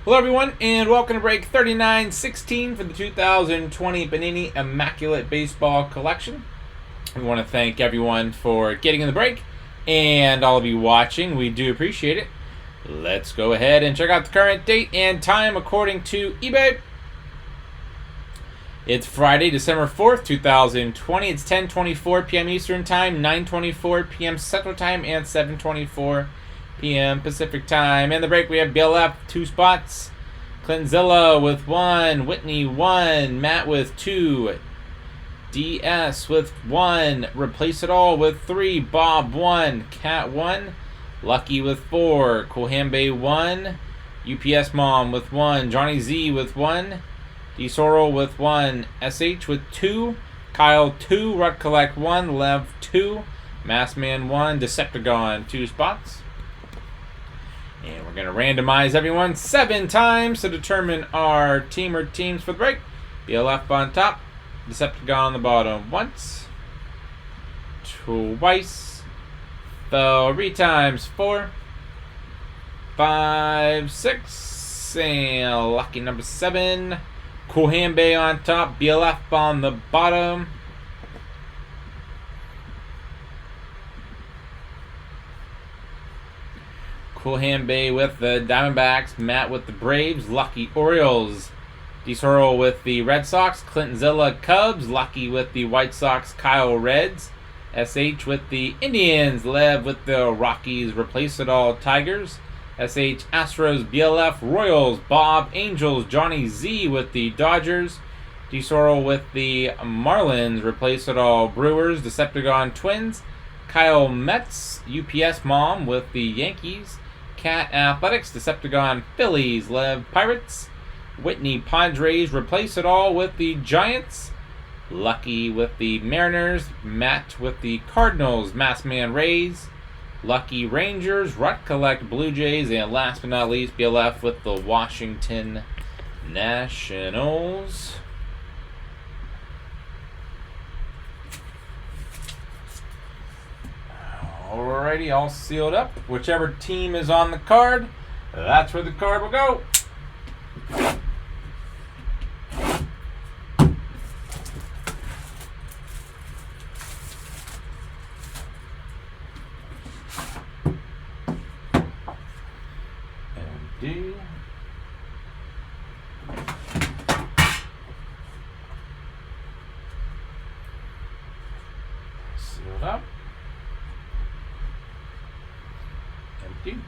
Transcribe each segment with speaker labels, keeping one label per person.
Speaker 1: Hello everyone, and welcome to break 3916 for the 2020 Panini Immaculate Baseball Collection. We want to thank everyone for getting in the break, and all of you watching. We do appreciate it. Let's go ahead and check out the current date and time according to eBay. It's Friday, December 4th, 2020. It's 10:24 p.m. Eastern Time, 9:24 p.m. Central Time, and 7:24 p.m. Pacific Time. In the break, we have BLF, 2 spots. Clintonzilla with 1. Whitney, 1. Matt with 2. DS with 1. Replace It All with 3. Bob, 1. Cat, 1. Lucky with 4. Coolhambe, 1. UPS Mom with 1. Johnny Z with 1. D Sorrel with 1. SH with 2. Kyle, 2. Rut Collect, 1. Lev, 2. Massman, 1. Decepticon, 2 spots. And we're going to randomize everyone 7 times to determine our team or teams for the break. BLF on top, Decepticon on the bottom. Once, twice, 3 times, 4, 5, 6, and lucky number 7. Coolhambe on top, BLF on the bottom. Coolhambe with the Diamondbacks, Matt with the Braves, Lucky Orioles, D-Sorrel with the Red Sox, Clintonzilla Cubs, Lucky with the White Sox, Kyle Reds, SH with the Indians, Lev with the Rockies, Replace It All Tigers, SH Astros, BLF Royals, Bob Angels, Johnny Z with the Dodgers, D-Sorrel with the Marlins, Replace It All Brewers, Decepticon Twins, Kyle Mets, UPS Mom with the Yankees, Cat Athletics, Decepticon Phillies, Lev Pirates, Whitney Padres, Replace It All with the Giants, Lucky with the Mariners, Matt with the Cardinals, Massman Rays, Lucky Rangers, Rut Collect Blue Jays, and last but not least, BLF with the Washington Nationals. Alrighty, all sealed up. Whichever team is on the card, that's where the card will go. Empty. Sealed up. Empty.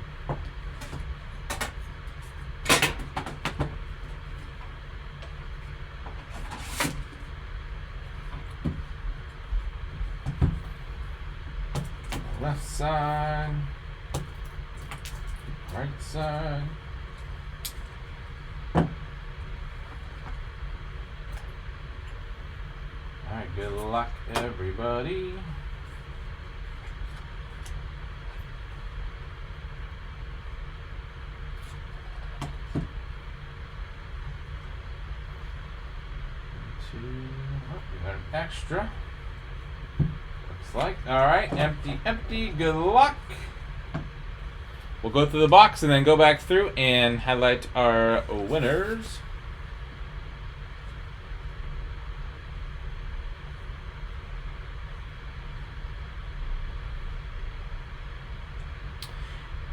Speaker 1: Left side, right side. Alright, good luck everybody. We got an extra. Looks like. Alright, empty, empty. Good luck. We'll go through the box and then go back through and highlight our winners.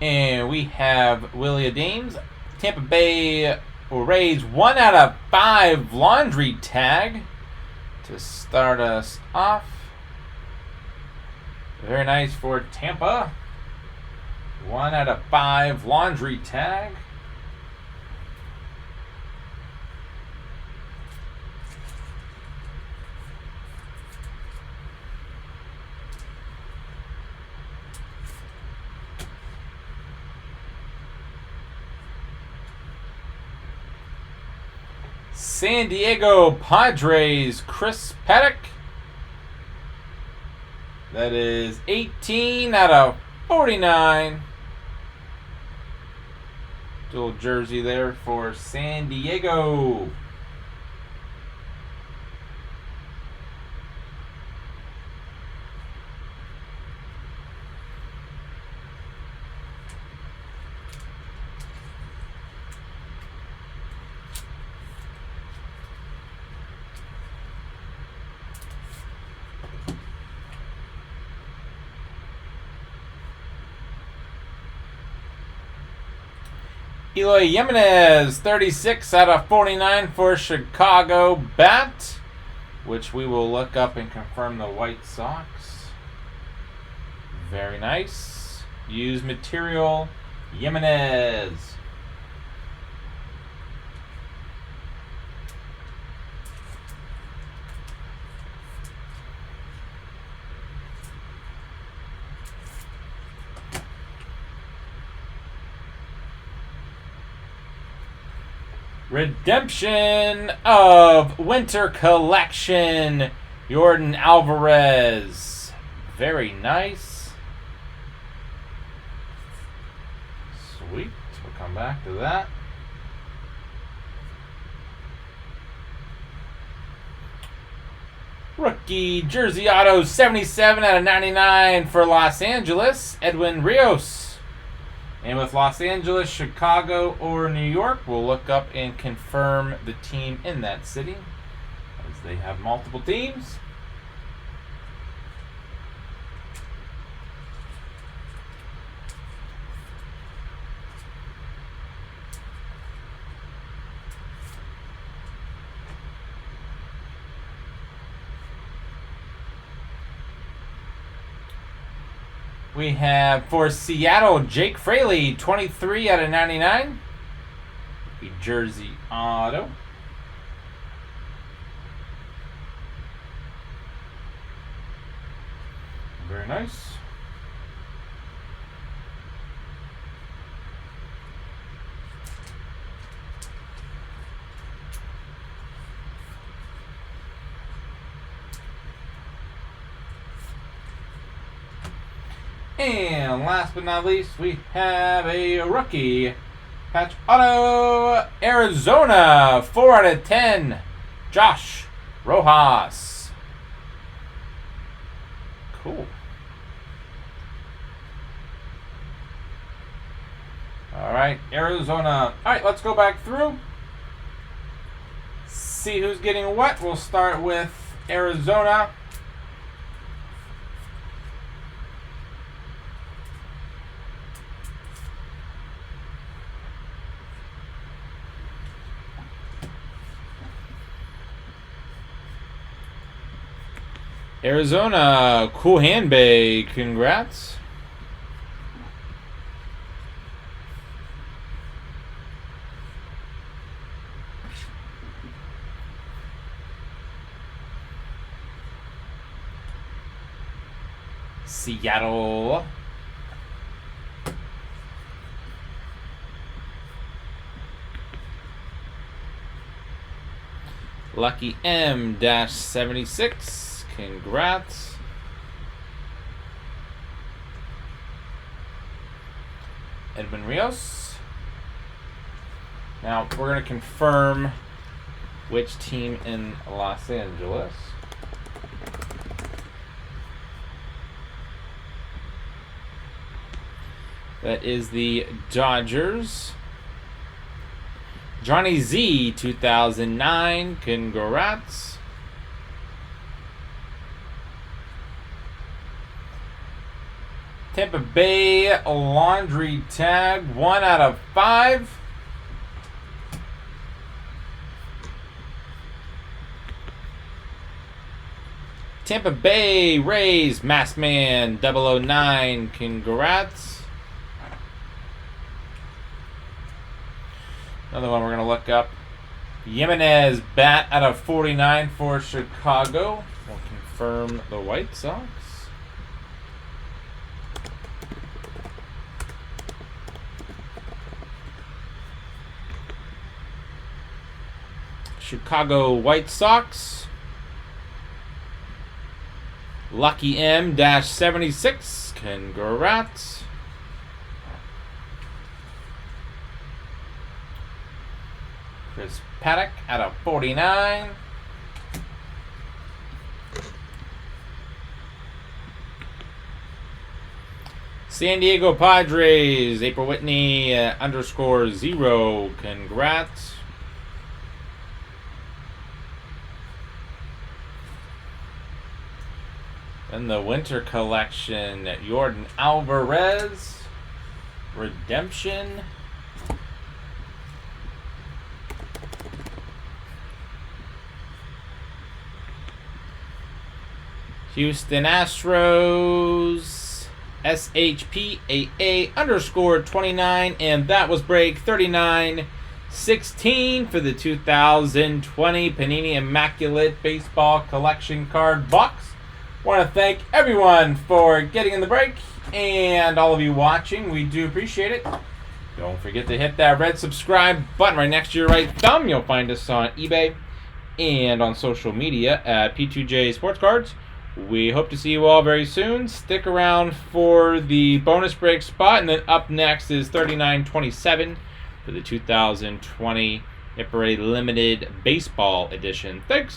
Speaker 1: And we have Willie Adames, Tampa Bay Rays 1 out of 5 laundry tag to start us off. Very nice for Tampa. 1 out of 5 laundry tag. San Diego Padres, Chris Paddock. That is 18 out of 49. Dual jersey there for San Diego. Eloy Jimenez, 36 out of 49 for Chicago bat, which we will look up and confirm the White Sox. Very nice. Used material, Jimenez. Redemption of Winter Collection, Jordan Alvarez. Very nice. Sweet. We'll come back to that. Rookie jersey auto 77 out of 99 for Los Angeles, Edwin Rios. And with Los Angeles, Chicago, or New York, we'll look up and confirm the team in that city, as they have multiple teams. We have for Seattle, Jake Fraley, 23 out of 99. The jersey auto. Very nice. And last but not least, we have a rookie patch auto, Arizona, 4 out of 10, Josh Rojas. Cool. All right, Arizona. All right, let's go back through. See who's getting what. We'll start with Arizona. Arizona, cool hand bay, congrats. Seattle. Lucky M-76. Congrats. Edwin Rios. Now we're going to confirm which team in Los Angeles. That is the Dodgers. Johnny Z, 2009. Congrats. Tampa Bay laundry tag, 1 out of 5. Tampa Bay Rays Masked Man 009, congrats. Another one we're going to look up. Jimenez bat out of 49 for Chicago. We'll confirm the White Sox. Chicago White Sox. Lucky M-76. Congrats. Chris Paddock out of 49. San Diego Padres, April Whitney _0. Congrats. And the Winter Collection, Jordan Alvarez, Redemption. Houston Astros, SHPAA_29, and that was break 3916 for the 2020 Panini Immaculate Baseball Collection Card Box. Want to thank everyone for getting in the break, and all of you watching, we do appreciate it. Don't forget to hit that red subscribe button right next to your right thumb. You'll find us on eBay and on social media at P2J Sports Cards. We hope to see you all very soon. Stick around for the bonus break spot, and then up next is 3927 for the 2020 Hipparade Limited Baseball Edition. Thanks.